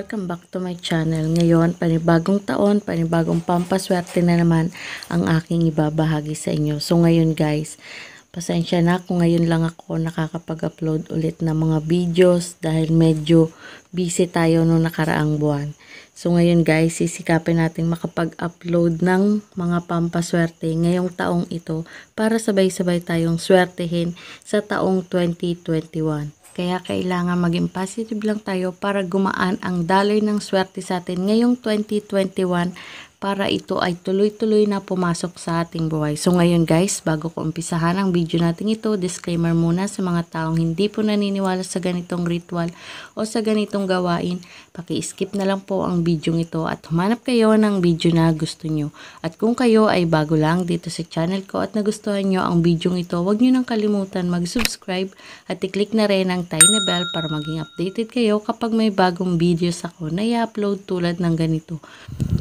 Welcome back to my channel. Ngayon, panibagong taon, panibagong pampaswerte na naman ang aking ibabahagi sa inyo. So ngayon guys, pasensya na kung ngayon lang ako nakakapag-upload ulit ng mga videos dahil medyo busy tayo noong nakaraang buwan. So ngayon guys, sisikapin natin makapag-upload ng mga pampaswerte ngayong taong ito para sabay-sabay tayong swertehin sa taong 2021. Kaya kailangan maging positive lang tayo para gumaan ang daloy ng swerte sa atin ngayong 2021 para ito ay tuloy-tuloy na pumasok sa ating buhay. So ngayon guys, bago ko umpisahan ang video natin ito, disclaimer muna sa mga taong hindi po naniniwala sa ganitong ritual o sa ganitong gawain, paki-skip na lang po ang video ito at humanap kayo ng video na gusto nyo. At kung kayo ay bago lang dito sa channel ko at nagustuhan nyo ang video ito, huwag nyo nang kalimutan mag-subscribe at i-click na rin ang tiny bell para maging updated kayo kapag may bagong videos ako na i-upload tulad ng ganito.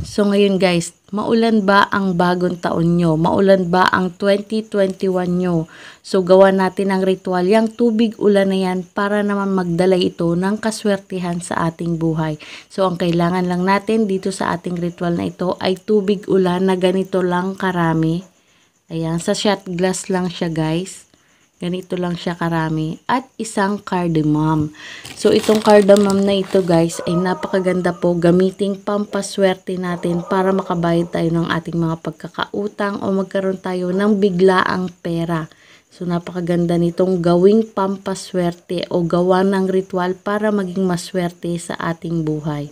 So ngayon guys, maulan ba ang bagong taon nyo? Maulan ba ang 2021 nyo? So gawa natin ang ritual, yung tubig ulan na yan para naman magdala ito ng kaswertihan sa ating buhay. So ang kailangan lang natin dito sa ating ritual na ito ay tubig ulan na ganito lang karami. Ayan, sa shot glass lang siya guys. Ganito lang siya karami. At isang cardamom. So, itong cardamom na ito guys ay napakaganda po gamiting pampaswerte natin para makabayad tayo ng ating mga pagkakautang o magkaroon tayo ng biglaang pera. So, napakaganda nitong gawing pampaswerte o gawa ng ritual para maging maswerte sa ating buhay.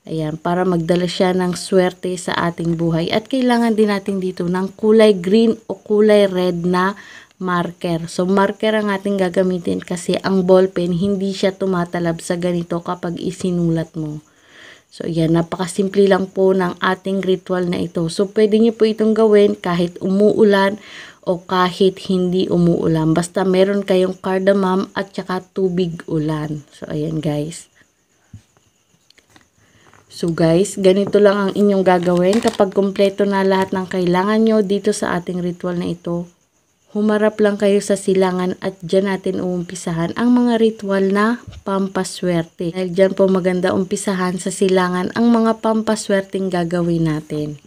Ayan, para magdala siya ng swerte sa ating buhay. At kailangan din natin dito ng kulay green o kulay red na marker. So, marker ang ating gagamitin kasi ang ballpen hindi siya tumatalab sa ganito kapag isinulat mo. So, yan. Napakasimple lang po ng ating ritual na ito. So, pwede nyo po itong gawin kahit umuulan o kahit hindi umuulan. Basta meron kayong cardamom at saka tubig ulan. So, ayan guys. So guys, ganito lang ang inyong gagawin kapag kumpleto na lahat ng kailangan nyo dito sa ating ritual na ito. Humarap lang kayo sa silangan at dyan natin uumpisahan ang mga ritual na pampaswerte. Dahil dyan po maganda umpisahan sa silangan ang mga pampaswerteng gagawin natin.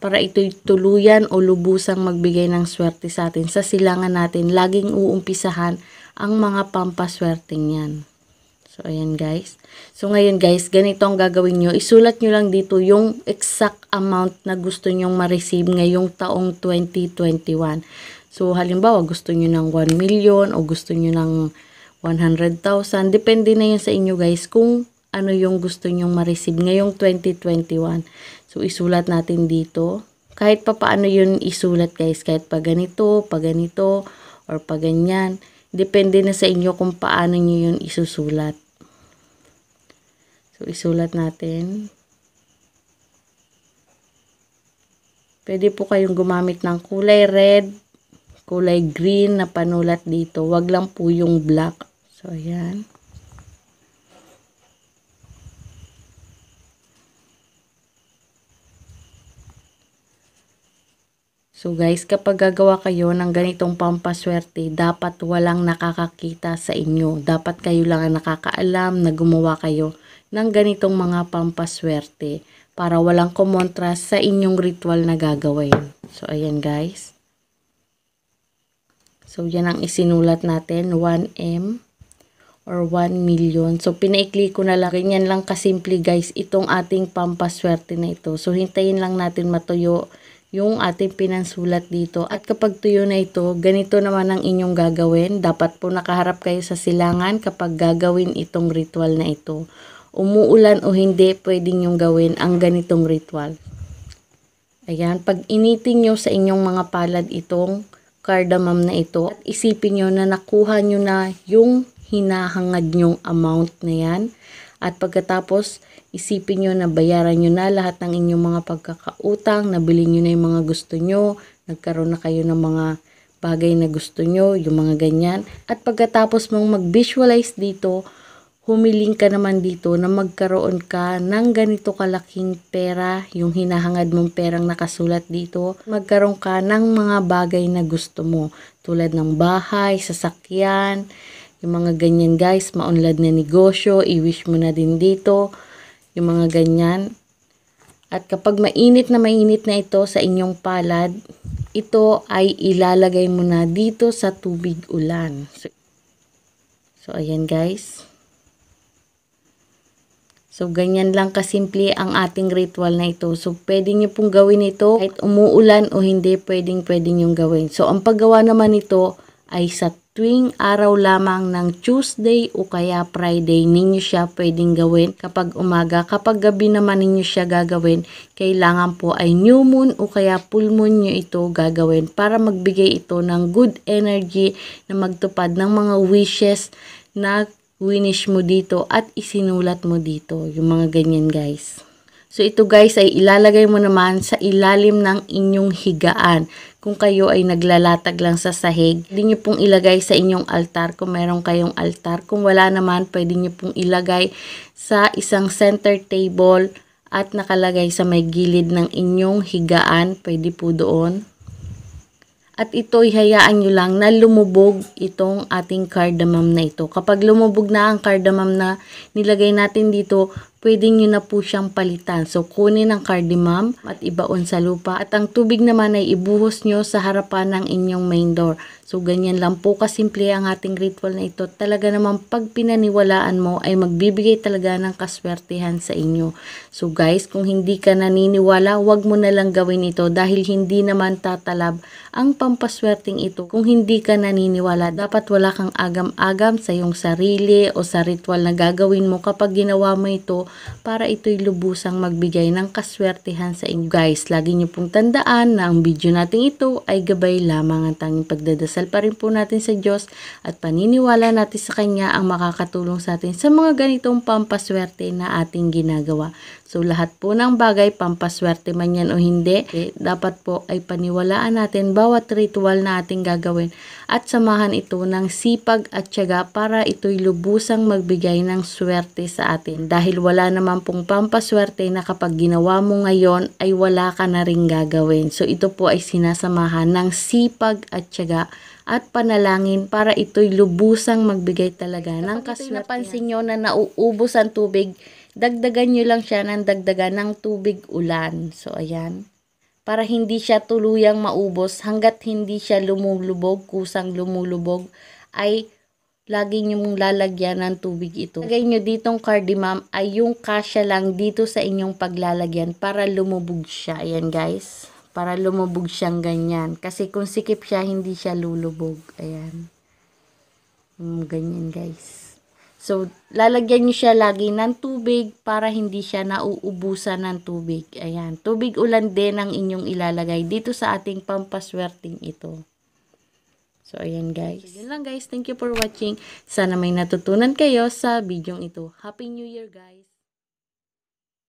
Para ito'y tuluyan o lubusang magbigay ng swerte sa atin sa silangan natin, laging uumpisahan ang mga pampaswerteng yan. So, ayan guys. So, ngayon guys, ganito ang gagawin nyo. Isulat nyo lang dito yung exact amount na gusto nyong ma-receive ngayong taong 2021. So, halimbawa, gusto nyo ng 1 million o gusto nyo ng 100,000. Depende na yun sa inyo guys kung ano yung gusto nyong ma-receive ngayong 2021. So, isulat natin dito. Kahit pa paano yun isulat guys. Kahit pa ganito, or pa ganyan. Depende na sa inyo kung paano nyo yun isusulat. So, isulat natin. Pwede po kayong gumamit ng kulay red, kulay green na panulat dito. Wag lang po yung black. So, ayan. So, guys, kapag gagawa kayo ng ganitong pampaswerte, dapat walang nakakakita sa inyo. Dapat kayo lang ang nakakaalam na gumawa kayo ng ganitong mga pampaswerte para walang kumontra sa inyong ritual na gagawin. So, ayan, guys. So, yan ang isinulat natin, 1M or 1 million. So, pinaikli ko na lang. Ganyan lang kasimple guys, itong ating pampaswerte na ito. So, hintayin lang natin matuyo yung ating pinansulat dito. At kapag tuyo na ito, ganito naman ang inyong gagawin. Dapat po nakaharap kayo sa silangan kapag gagawin itong ritual na ito. Umuulan o hindi, pwede nyong gawin ang ganitong ritual. Ayan, pag initin nyo sa inyong mga palad itong cardamom na ito at isipin nyo na nakuha nyo na yung hinahangad nyong amount na yan at pagkatapos isipin nyo na bayaran nyo na lahat ng inyong mga pagkakautang, nabili nyo na yung mga gusto nyo, nagkaroon na kayo ng mga bagay na gusto nyo, yung mga ganyan, at pagkatapos mong mag-visualize dito, humiling ka naman dito na magkaroon ka ng ganito kalaking pera, yung hinahangad mong perang nakasulat dito. Magkaroon ka ng mga bagay na gusto mo, tulad ng bahay, sasakyan, yung mga ganyan guys, maunlad na negosyo, i-wish mo na din dito. yung mga ganyan. At kapag mainit na ito sa inyong palad, ito ay ilalagay mo na dito sa tubig ulan. So ayan guys. So, ganyan lang kasimple ang ating ritual na ito. So, pwede nyo pong gawin ito kahit umuulan o hindi, pwedeng nyong gawin. So, ang paggawa naman ito ay sa tuwing araw lamang ng Tuesday o kaya Friday ninyo siya pwedeng gawin kapag umaga. Kapag gabi naman ninyo siya gagawin, kailangan po ay new moon o kaya full moon nyo ito gagawin para magbigay ito ng good energy na magtupad ng mga wishes na winish mo dito at isinulat mo dito. Yung mga ganyan guys. So ito guys ay ilalagay mo naman sa ilalim ng inyong higaan. Kung kayo ay naglalatag lang sa sahig, pwede nyo pong ilagay sa inyong altar kung meron kayong altar. Kung wala naman, pwede nyo pong ilagay sa isang center table at nakalagay sa may gilid ng inyong higaan. Pwede po doon. At ito, ihayaan nyo lang na lumubog itong ating cardamom na ito. Kapag lumubog na ang cardamom na nilagay natin dito, pwede nyo na po siyang palitan. So, kunin ang cardamom at ibaon sa lupa. At ang tubig naman ay ibuhos nyo sa harapan ng inyong main door. So, ganyan lang po kasimple ang ating ritual na ito. Talaga naman pag pinaniwalaan mo ay magbibigay talaga ng kaswertehan sa inyo. So, guys, kung hindi ka naniniwala, wag mo na lang gawin ito dahil hindi naman tatalab ang pampaswerteng ito. Kung hindi ka naniniwala, dapat wala kang agam-agam sa iyong sarili o sa ritual na gagawin mo kapag ginawa mo ito para ito'y lubusang magbigay ng kaswertehan sa inyo. Guys, lagi niyo pong tandaan na ang video natin ito ay gabay lamang. Ang tanging pagdadasal pa rin po natin sa Diyos at paniniwala natin sa Kanya ang makakatulong sa atin sa mga ganitong pampaswerte na ating ginagawa. So, lahat po ng bagay, pampaswerte man yan o hindi, dapat po ay paniwalaan natin bawat ritual na ating gagawin at samahan ito ng sipag at tiyaga para ito'y lubusang magbigay ng swerte sa atin. Dahil wala naman pong pampaswerte na kapag ginawa mo ngayon ay wala ka na ring gagawin. So, ito po ay sinasamahan ng sipag at tiyaga at panalangin para ito'y lubusang magbigay talaga ng kaswerte. Kapag napansin nyo na nauubos ang tubig, dagdagan nyo lang siya ng dagdagan ng tubig ulan. So, ayan. Para hindi siya tuluyang maubos, hanggat hindi siya lumulubog, kusang lumulubog, ay lagi nyo mong lalagyan ng tubig ito. Lagay nyo ditong cardamom ay yung kasya lang dito sa inyong paglalagyan para lumubog siya. Ayan guys. Para lumubog siyang ganyan. Kasi kung sikip siya, hindi siya lulubog. Ayan. Ganyan guys. So, lalagyan nyo siya lagi ng tubig para hindi siya nauubusan ng tubig. Ayan. Tubig ulan din ang inyong ilalagay dito sa ating pampaswerting ito. So, ayan guys. So, yun lang guys. Thank you for watching. Sana may natutunan kayo sa video ito. Happy New Year guys!